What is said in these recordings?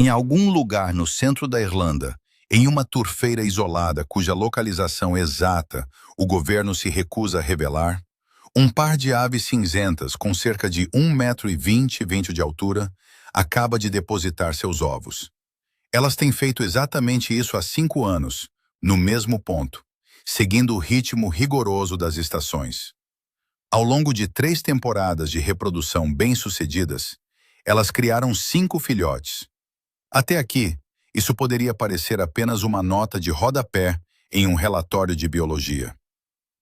Em algum lugar no centro da Irlanda, em uma turfeira isolada cuja localização exata o governo se recusa a revelar, um par de aves cinzentas com cerca de 1,20 m de altura acaba de depositar seus ovos. Elas têm feito exatamente isso há 5 anos, no mesmo ponto, seguindo o ritmo rigoroso das estações. Ao longo de 3 temporadas de reprodução bem-sucedidas, elas criaram 5 filhotes. Até aqui, isso poderia parecer apenas uma nota de rodapé em um relatório de biologia.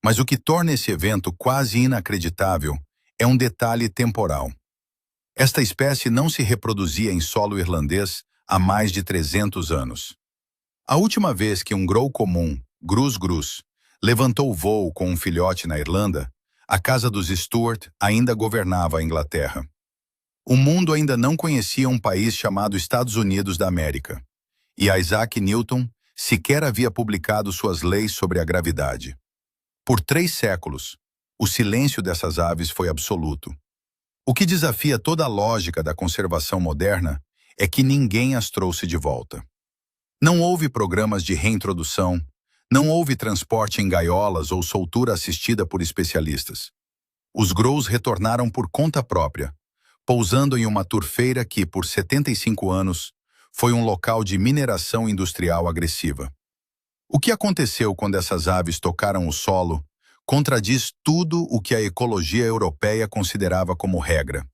Mas o que torna esse evento quase inacreditável é um detalhe temporal. Esta espécie não se reproduzia em solo irlandês há mais de 300 anos. A última vez que um grow comum, grus-grus, levantou voo com um filhote na Irlanda, a casa dos Stuart ainda governava a Inglaterra. O mundo ainda não conhecia um país chamado Estados Unidos da América, e Isaac Newton sequer havia publicado suas leis sobre a gravidade. Por 3 séculos, o silêncio dessas aves foi absoluto. O que desafia toda a lógica da conservação moderna é que ninguém as trouxe de volta. Não houve programas de reintrodução, não houve transporte em gaiolas ou soltura assistida por especialistas. Os grows retornaram por conta própria, pousando em uma turfeira que, por 75 anos, foi um local de mineração industrial agressiva. O que aconteceu quando essas aves tocaram o solo contradiz tudo o que a ecologia europeia considerava como regra.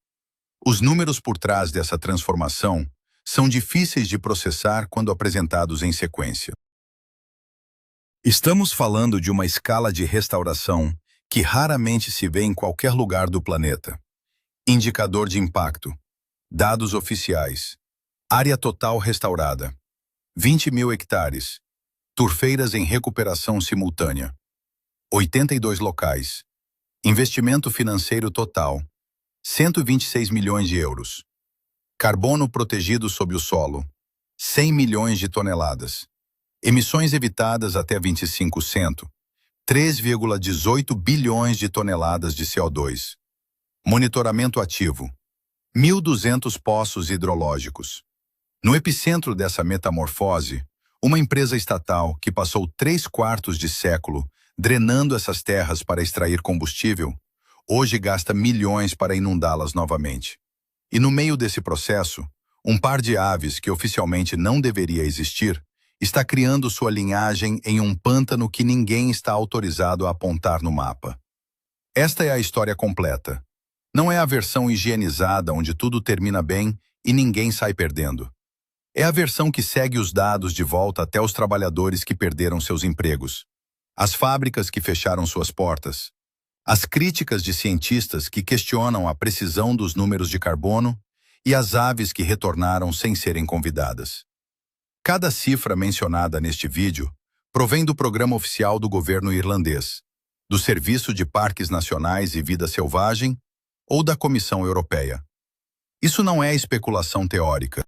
Os números por trás dessa transformação são difíceis de processar quando apresentados em sequência. Estamos falando de uma escala de restauração que raramente se vê em qualquer lugar do planeta. Indicador de impacto. Dados oficiais. Área total restaurada. 20.000 hectares. Turfeiras em recuperação simultânea. 82 locais. Investimento financeiro total. 126 milhões de euros. Carbono protegido sob o solo. 100 milhões de toneladas. Emissões evitadas até 25%. 3,18 bilhões de toneladas de CO2. Monitoramento ativo. 1.200 poços hidrológicos. No epicentro dessa metamorfose, uma empresa estatal que passou 3/4 de século drenando essas terras para extrair combustível, hoje gasta milhões para inundá-las novamente. E no meio desse processo, um par de aves que oficialmente não deveria existir está criando sua linhagem em um pântano que ninguém está autorizado a apontar no mapa. Esta é a história completa. Não é a versão higienizada onde tudo termina bem e ninguém sai perdendo. É a versão que segue os dados de volta até os trabalhadores que perderam seus empregos, as fábricas que fecharam suas portas, as críticas de cientistas que questionam a precisão dos números de carbono e as aves que retornaram sem serem convidadas. Cada cifra mencionada neste vídeo provém do programa oficial do governo irlandês, do Serviço de Parques Nacionais e Vida Selvagem ou da Comissão Europeia. Isso não é especulação teórica.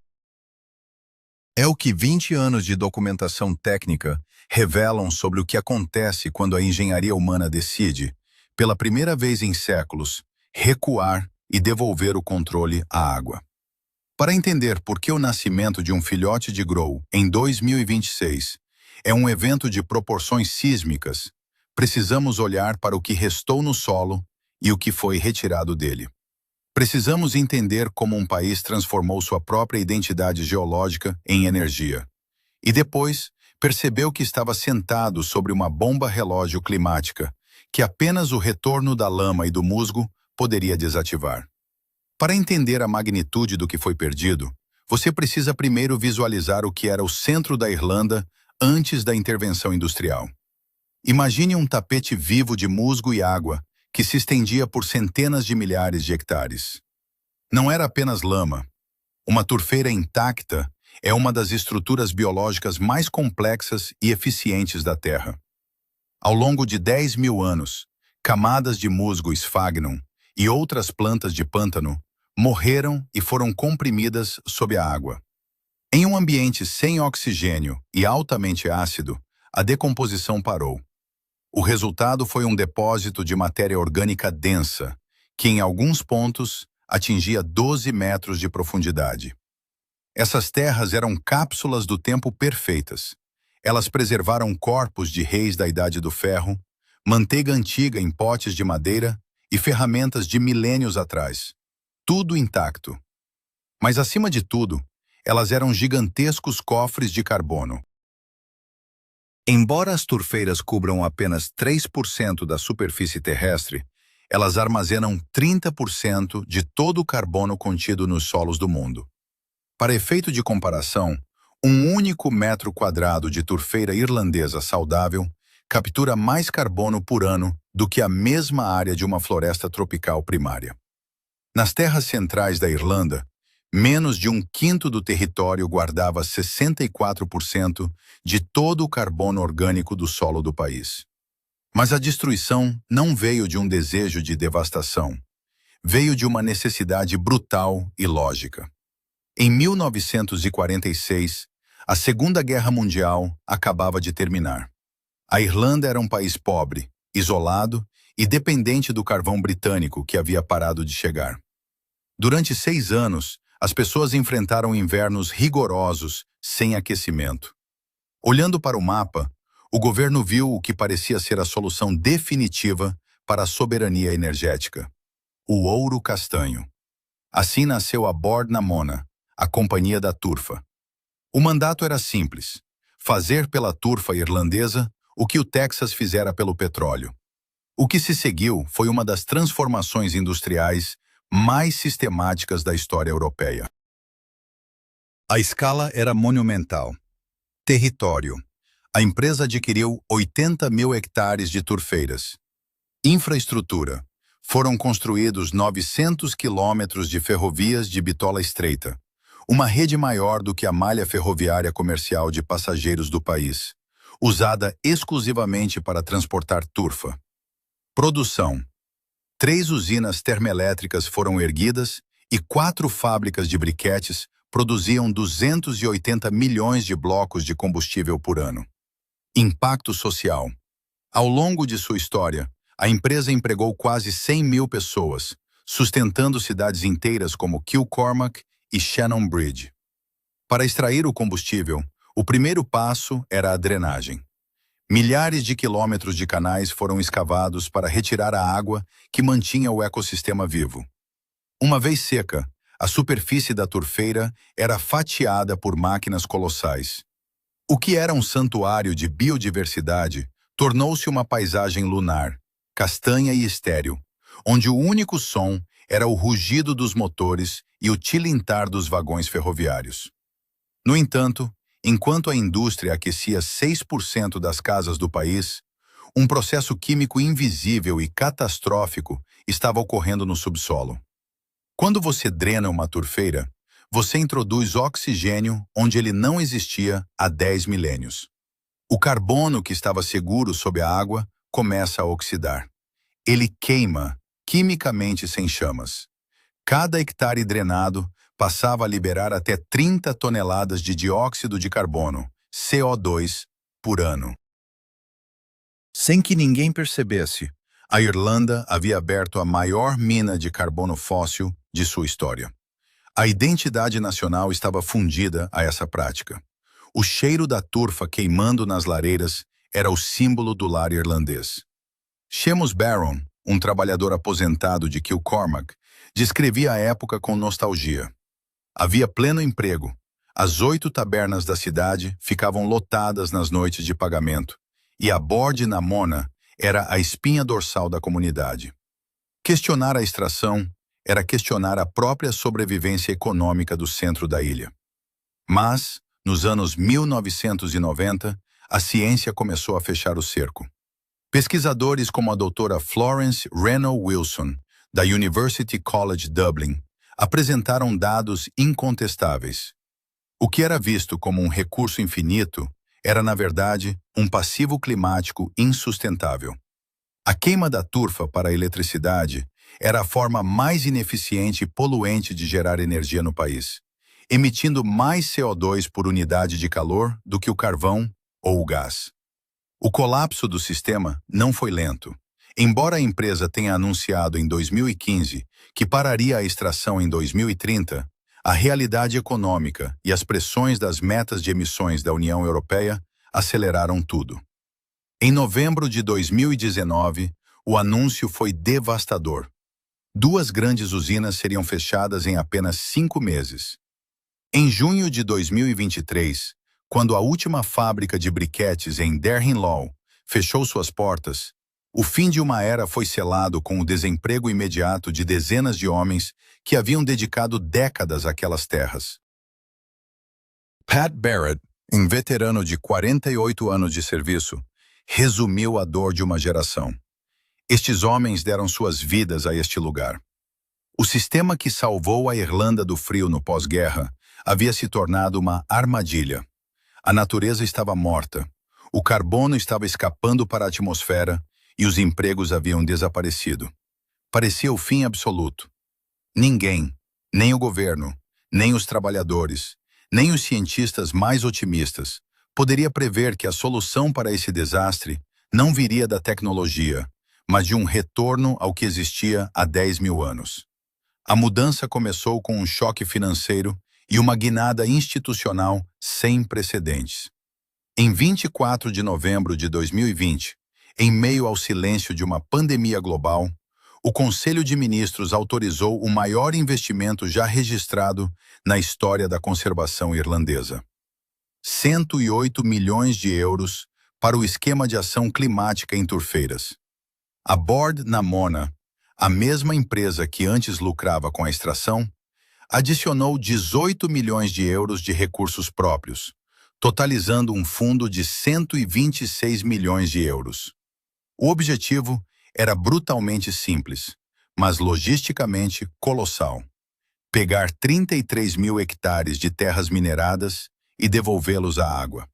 É o que 20 anos de documentação técnica revelam sobre o que acontece quando a engenharia humana decide, pela primeira vez em séculos, recuar e devolver o controle à água. Para entender por que o nascimento de um filhote de grow em 2026 é um evento de proporções sísmicas, precisamos olhar para o que restou no solo e o que foi retirado dele. Precisamos entender como um país transformou sua própria identidade geológica em energia. E depois, percebeu que estava sentado sobre uma bomba relógio climática, que apenas o retorno da lama e do musgo poderia desativar. Para entender a magnitude do que foi perdido, você precisa primeiro visualizar o que era o centro da Irlanda antes da intervenção industrial. Imagine um tapete vivo de musgo e água que se estendia por centenas de milhares de hectares. Não era apenas lama. Uma turfeira intacta é uma das estruturas biológicas mais complexas e eficientes da Terra. Ao longo de 10.000 anos, camadas de musgo esfagnum e outras plantas de pântano morreram e foram comprimidas sob a água. Em um ambiente sem oxigênio e altamente ácido, a decomposição parou. O resultado foi um depósito de matéria orgânica densa, que em alguns pontos atingia 12 metros de profundidade. Essas terras eram cápsulas do tempo perfeitas. Elas preservaram corpos de reis da Idade do Ferro, manteiga antiga em potes de madeira e ferramentas de milênios atrás. Tudo intacto. Mas, acima de tudo, elas eram gigantescos cofres de carbono. Embora as turfeiras cubram apenas 3% da superfície terrestre, elas armazenam 30% de todo o carbono contido nos solos do mundo. Para efeito de comparação, um único metro quadrado de turfeira irlandesa saudável captura mais carbono por ano do que a mesma área de uma floresta tropical primária. Nas terras centrais da Irlanda, menos de um quinto do território guardava 64% de todo o carbono orgânico do solo do país. Mas a destruição não veio de um desejo de devastação. Veio de uma necessidade brutal e lógica. Em 1946, a Segunda Guerra Mundial acabava de terminar. A Irlanda era um país pobre, isolado e dependente do carvão britânico que havia parado de chegar. Durante 6 anos, as pessoas enfrentaram invernos rigorosos, sem aquecimento. Olhando para o mapa, o governo viu o que parecia ser a solução definitiva para a soberania energética: o ouro castanho. Assim nasceu a Bord na Móna, a Companhia da Turfa. O mandato era simples: fazer pela turfa irlandesa o que o Texas fizera pelo petróleo. O que se seguiu foi uma das transformações industriais mais sistemáticas da história europeia. A escala era monumental. Território. A empresa adquiriu 80 mil hectares de turfeiras. Infraestrutura. Foram construídos 900 quilômetros de ferrovias de bitola estreita, uma rede maior do que a malha ferroviária comercial de passageiros do país, usada exclusivamente para transportar turfa. Produção. 3 usinas termoelétricas foram erguidas e 4 fábricas de briquetes produziam 280 milhões de blocos de combustível por ano. Impacto social. Ao longo de sua história, a empresa empregou quase 100 mil pessoas, sustentando cidades inteiras como Kilcormac e Shannonbridge. Para extrair o combustível, o primeiro passo era a drenagem. Milhares de quilômetros de canais foram escavados para retirar a água que mantinha o ecossistema vivo. Uma vez seca, a superfície da turfeira era fatiada por máquinas colossais. O que era um santuário de biodiversidade tornou-se uma paisagem lunar, castanha e estéril, onde o único som era o rugido dos motores e o tilintar dos vagões ferroviários. No entanto, enquanto a indústria aquecia 6% das casas do país, um processo químico invisível e catastrófico estava ocorrendo no subsolo. Quando você drena uma turfeira, você introduz oxigênio onde ele não existia há 10 milênios. O carbono que estava seguro sob a água começa a oxidar. Ele queima, quimicamente sem chamas. Cada hectare drenado passava a liberar até 30 toneladas de dióxido de carbono, CO2, por ano. Sem que ninguém percebesse, a Irlanda havia aberto a maior mina de carbono fóssil de sua história. A identidade nacional estava fundida a essa prática. O cheiro da turfa queimando nas lareiras era o símbolo do lar irlandês. Seamus Barron, um trabalhador aposentado de Kilcormac, descrevia a época com nostalgia. Havia pleno emprego. As 8 tabernas da cidade ficavam lotadas nas noites de pagamento, e a Bord na Móna era a espinha dorsal da comunidade. Questionar a extração era questionar a própria sobrevivência econômica do centro da ilha. Mas, nos anos 1990, a ciência começou a fechar o cerco. Pesquisadores como a doutora Florence Renault Wilson, da University College Dublin, apresentaram dados incontestáveis. O que era visto como um recurso infinito era, na verdade, um passivo climático insustentável. A queima da turfa para a eletricidade era a forma mais ineficiente e poluente de gerar energia no país, emitindo mais CO2 por unidade de calor do que o carvão ou o gás. O colapso do sistema não foi lento. Embora a empresa tenha anunciado em 2015 que pararia a extração em 2030, A realidade econômica e as pressões das metas de emissões da União Europeia aceleraram tudo. Em novembro de 2019, o anúncio foi devastador. 2 grandes usinas seriam fechadas em apenas 5 meses. Em junho de 2023, quando a última fábrica de briquetes em Derhinlaw fechou suas portas, o fim de uma era foi selado com o desemprego imediato de dezenas de homens que haviam dedicado décadas àquelas terras. Pat Barrett, um veterano de 48 anos de serviço, resumiu a dor de uma geração. Estes homens deram suas vidas a este lugar. O sistema que salvou a Irlanda do frio no pós-guerra havia se tornado uma armadilha. A natureza estava morta, o carbono estava escapando para a atmosfera e os empregos haviam desaparecido. Parecia o fim absoluto. Ninguém, nem o governo, nem os trabalhadores, nem os cientistas mais otimistas, poderia prever que a solução para esse desastre não viria da tecnologia, mas de um retorno ao que existia há 10 mil anos. A mudança começou com um choque financeiro e uma guinada institucional sem precedentes. Em 24 de novembro de 2020, em meio ao silêncio de uma pandemia global, o Conselho de Ministros autorizou o maior investimento já registrado na história da conservação irlandesa. 108 milhões de euros para o esquema de ação climática em Turfeiras. A Bord na Móna, a mesma empresa que antes lucrava com a extração, adicionou 18 milhões de euros de recursos próprios, totalizando um fundo de 126 milhões de euros. O objetivo era brutalmente simples, mas logisticamente colossal: pegar 33 mil hectares de terras mineradas e devolvê-los à água.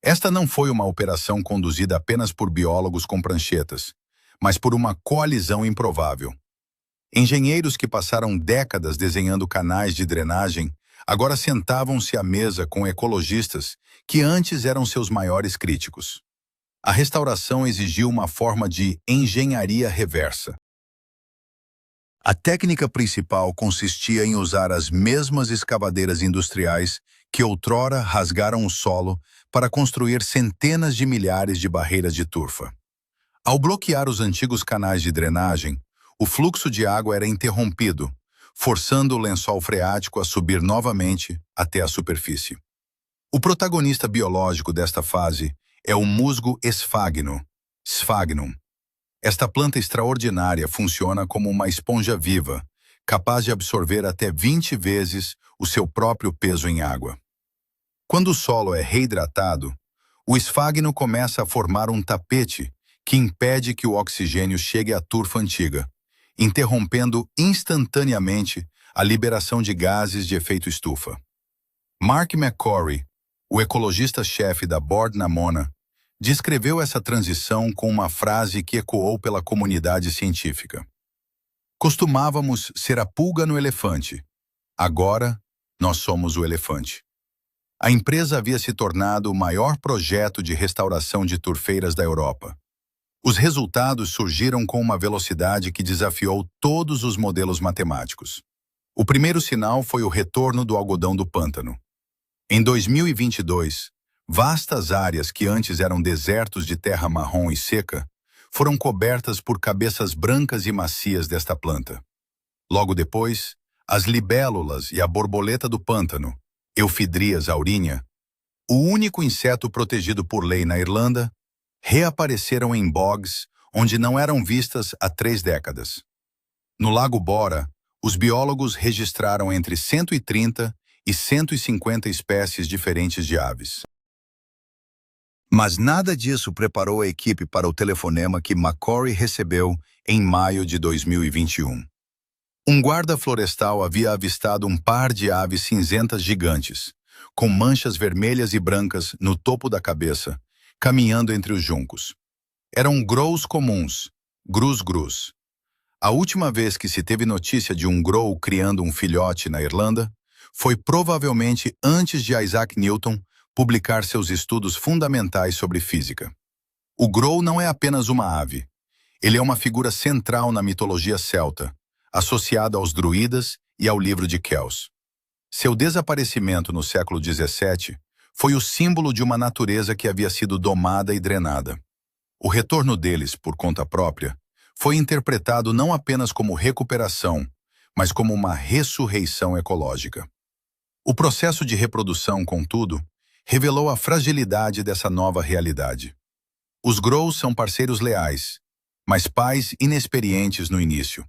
Esta não foi uma operação conduzida apenas por biólogos com pranchetas, mas por uma coalizão improvável. Engenheiros que passaram décadas desenhando canais de drenagem agora sentavam-se à mesa com ecologistas que antes eram seus maiores críticos. A restauração exigiu uma forma de engenharia reversa. A técnica principal consistia em usar as mesmas escavadeiras industriais que outrora rasgaram o solo para construir centenas de milhares de barreiras de turfa. Ao bloquear os antigos canais de drenagem, o fluxo de água era interrompido, forçando o lençol freático a subir novamente até a superfície. O protagonista biológico desta fase é o musgo esfagno, Sphagnum. Esta planta extraordinária funciona como uma esponja viva, capaz de absorver até 20 vezes o seu próprio peso em água. Quando o solo é reidratado, o esfagno começa a formar um tapete que impede que o oxigênio chegue à turfa antiga, interrompendo instantaneamente a liberação de gases de efeito estufa. Mark McCrory, o ecologista-chefe da Bord na Móna, descreveu essa transição com uma frase que ecoou pela comunidade científica. Costumávamos ser a pulga no elefante. Agora, nós somos o elefante. A empresa havia se tornado o maior projeto de restauração de turfeiras da Europa. Os resultados surgiram com uma velocidade que desafiou todos os modelos matemáticos. O primeiro sinal foi o retorno do algodão do pântano. Em 2022, vastas áreas que antes eram desertos de terra marrom e seca foram cobertas por cabeças brancas e macias desta planta. Logo depois, as libélulas e a borboleta do pântano, Euphidias aurinea, o único inseto protegido por lei na Irlanda, reapareceram em bogs onde não eram vistas há 3 décadas. No Lago Bora, os biólogos registraram entre 130 e 150 espécies diferentes de aves. Mas nada disso preparou a equipe para o telefonema que McCrory recebeu em maio de 2021. Um guarda florestal havia avistado um par de aves cinzentas gigantes, com manchas vermelhas e brancas no topo da cabeça, caminhando entre os juncos. Eram grows comuns, grus-grus. A última vez que se teve notícia de um grow criando um filhote na Irlanda foi provavelmente antes de Isaac Newton publicar seus estudos fundamentais sobre física. O grow não é apenas uma ave. Ele é uma figura central na mitologia celta, associada aos druidas e ao livro de Kells. Seu desaparecimento no século XVII foi o símbolo de uma natureza que havia sido domada e drenada. O retorno deles, por conta própria, foi interpretado não apenas como recuperação, mas como uma ressurreição ecológica. O processo de reprodução, contudo, revelou a fragilidade dessa nova realidade. Os Grows são parceiros leais, mas pais inexperientes no início.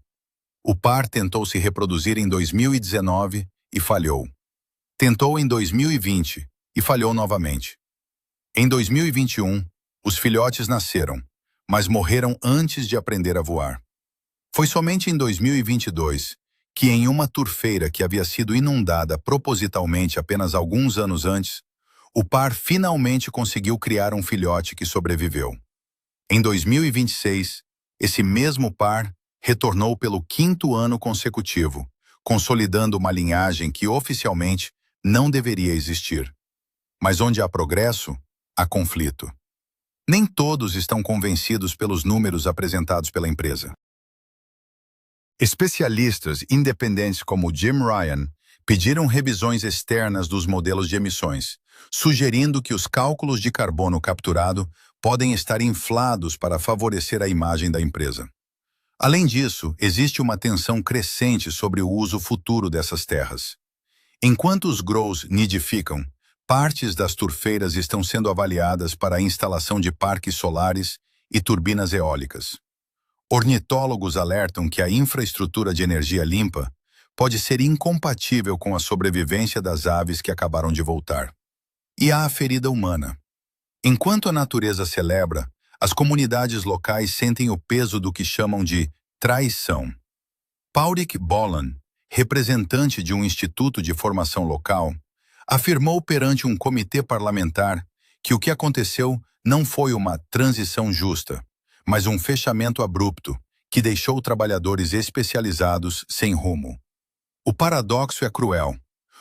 O par tentou se reproduzir em 2019 e falhou. Tentou em 2020 e falhou novamente. Em 2021, os filhotes nasceram, mas morreram antes de aprender a voar. Foi somente em 2022 que, em uma turfeira que havia sido inundada propositalmente apenas alguns anos antes, o par finalmente conseguiu criar um filhote que sobreviveu. Em 2026, esse mesmo par retornou pelo 5º ano consecutivo, consolidando uma linhagem que oficialmente não deveria existir. Mas onde há progresso, há conflito. Nem todos estão convencidos pelos números apresentados pela empresa. Especialistas independentes como Jim Ryan pediram revisões externas dos modelos de emissões, sugerindo que os cálculos de carbono capturado podem estar inflados para favorecer a imagem da empresa. Além disso, existe uma tensão crescente sobre o uso futuro dessas terras. Enquanto os Grows nidificam, partes das turfeiras estão sendo avaliadas para a instalação de parques solares e turbinas eólicas. Ornitólogos alertam que a infraestrutura de energia limpa pode ser incompatível com a sobrevivência das aves que acabaram de voltar. E há a ferida humana. Enquanto a natureza celebra, as comunidades locais sentem o peso do que chamam de traição. Paurik Bolan, representante de um instituto de formação local, afirmou perante um comitê parlamentar que o que aconteceu não foi uma transição justa, mas um fechamento abrupto que deixou trabalhadores especializados sem rumo. O paradoxo é cruel.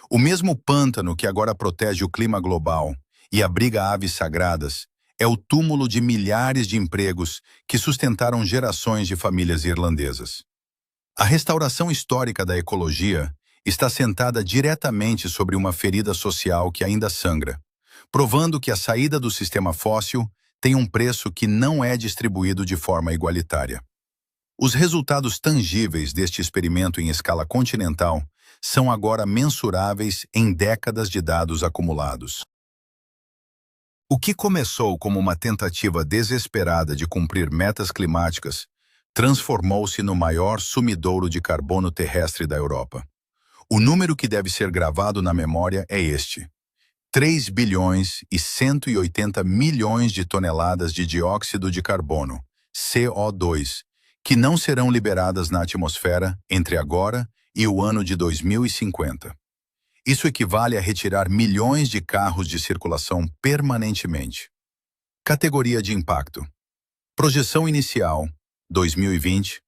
O mesmo pântano que agora protege o clima global e abriga aves sagradas é o túmulo de milhares de empregos que sustentaram gerações de famílias irlandesas. A restauração histórica da ecologia está sentada diretamente sobre uma ferida social que ainda sangra, provando que a saída do sistema fóssil tem um preço que não é distribuído de forma igualitária. Os resultados tangíveis deste experimento em escala continental são agora mensuráveis em décadas de dados acumulados. O que começou como uma tentativa desesperada de cumprir metas climáticas transformou-se no maior sumidouro de carbono terrestre da Europa. O número que deve ser gravado na memória é este: 3 bilhões e 180 milhões de toneladas de dióxido de carbono, CO2, que não serão liberadas na atmosfera entre agora e o ano de 2050. Isso equivale a retirar milhões de carros de circulação permanentemente. Categoria de impacto. Projeção inicial, 2020.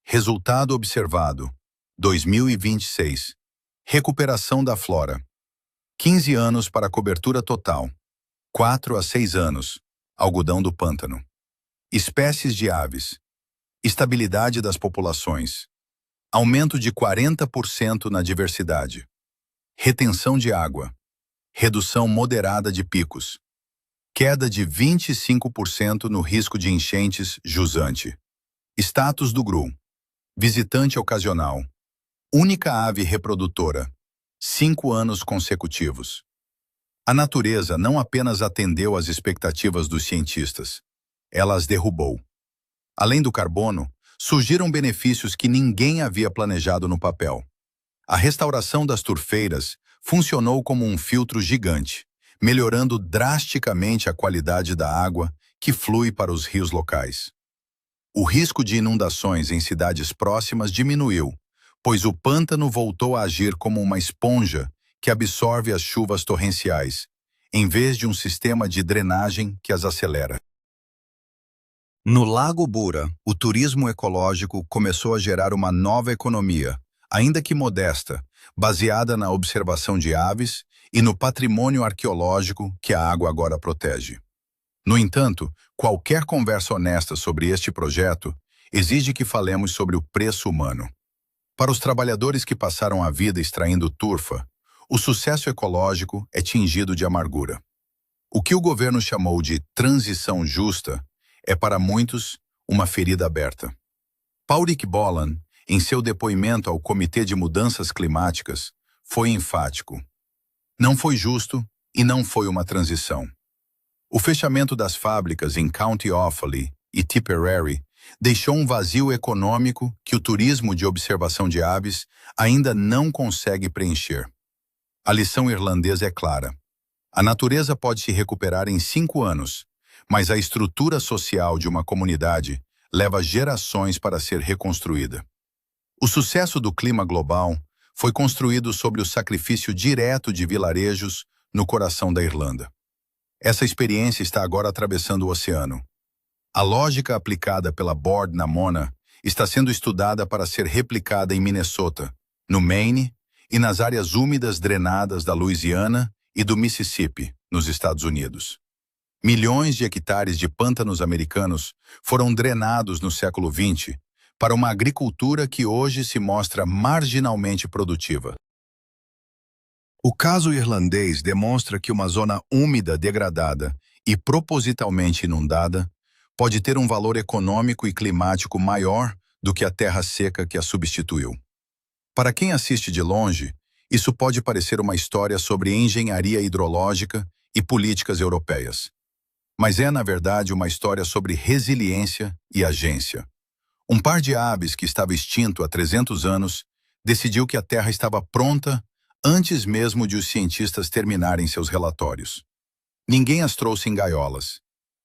Resultado observado, 2026. Recuperação da flora. 15 anos para cobertura total. 4 a 6 anos. Algodão do pântano. Espécies de aves. Estabilidade das populações. Aumento de 40% na diversidade. Retenção de água. Redução moderada de picos. Queda de 25% no risco de enchentes jusante. Status do GRU. Visitante ocasional. Única ave reprodutora. 5 anos consecutivos. A natureza não apenas atendeu às expectativas dos cientistas, ela as derrubou. Além do carbono, surgiram benefícios que ninguém havia planejado no papel. A restauração das turfeiras funcionou como um filtro gigante, melhorando drasticamente a qualidade da água que flui para os rios locais. O risco de inundações em cidades próximas diminuiu, pois o pântano voltou a agir como uma esponja que absorve as chuvas torrenciais, em vez de um sistema de drenagem que as acelera. No Lago Bura, o turismo ecológico começou a gerar uma nova economia, ainda que modesta, baseada na observação de aves e no patrimônio arqueológico que a água agora protege. No entanto, qualquer conversa honesta sobre este projeto exige que falemos sobre o preço humano. Para os trabalhadores que passaram a vida extraindo turfa, o sucesso ecológico é tingido de amargura. O que o governo chamou de transição justa é para muitos uma ferida aberta. Paurik Bolan, em seu depoimento ao Comitê de Mudanças Climáticas, foi enfático. Não foi justo e não foi uma transição. O fechamento das fábricas em County Offaly e Tipperary deixou um vazio econômico que o turismo de observação de aves ainda não consegue preencher. A lição irlandesa é clara. A natureza pode se recuperar em 5 anos, mas a estrutura social de uma comunidade leva gerações para ser reconstruída. O sucesso do clima global foi construído sobre o sacrifício direto de vilarejos no coração da Irlanda. Essa experiência está agora atravessando o oceano. A lógica aplicada pela Bord na Mona está sendo estudada para ser replicada em Minnesota, no Maine e nas áreas úmidas drenadas da Louisiana e do Mississippi, nos Estados Unidos. Milhões de hectares de pântanos americanos foram drenados no século XX para uma agricultura que hoje se mostra marginalmente produtiva. O caso irlandês demonstra que uma zona úmida degradada e propositalmente inundada pode ter um valor econômico e climático maior do que a terra seca que a substituiu. Para quem assiste de longe, isso pode parecer uma história sobre engenharia hidrológica e políticas europeias. Mas é, na verdade, uma história sobre resiliência e agência. Um par de aves que estava extinto há 300 anos decidiu que a Terra estava pronta antes mesmo de os cientistas terminarem seus relatórios. Ninguém as trouxe em gaiolas.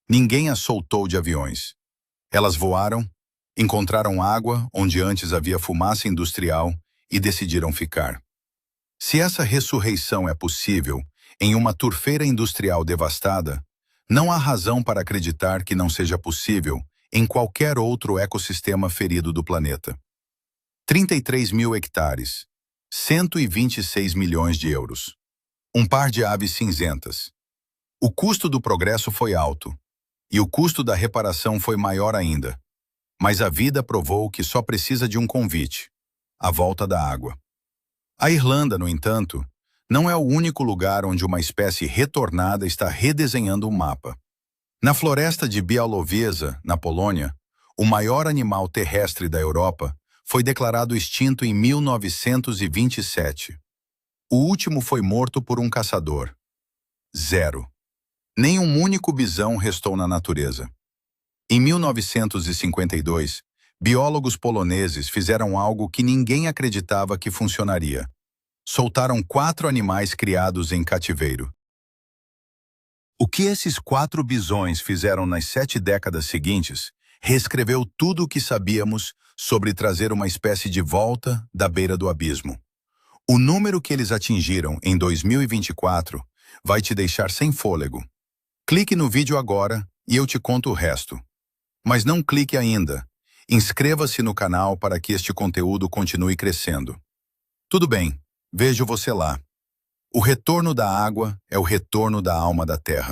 Ninguém as soltou de aviões. Elas voaram, encontraram água onde antes havia fumaça industrial e decidiram ficar. Se essa ressurreição é possível em uma turfeira industrial devastada, não há razão para acreditar que não seja possível em qualquer outro ecossistema ferido do planeta. 33 mil hectares, 126 milhões de euros. Um par de aves cinzentas. O custo do progresso foi alto, e o custo da reparação foi maior ainda. Mas a vida provou que só precisa de um convite: a volta da água. A Irlanda, no entanto, não é o único lugar onde uma espécie retornada está redesenhando um mapa. Na floresta de Białowieża, na Polônia, o maior animal terrestre da Europa foi declarado extinto em 1927. O último foi morto por um caçador. 0. Nem um único bisão restou na natureza. Em 1952, biólogos poloneses fizeram algo que ninguém acreditava que funcionaria. Soltaram 4 animais criados em cativeiro. O que esses 4 bisões fizeram nas 7 décadas seguintes reescreveu tudo o que sabíamos sobre trazer uma espécie de volta da beira do abismo. O número que eles atingiram em 2024 vai te deixar sem fôlego. Clique no vídeo agora e eu te conto o resto. Mas não clique ainda. Inscreva-se no canal para que este conteúdo continue crescendo. Tudo bem, vejo você lá. O retorno da água é o retorno da alma da terra.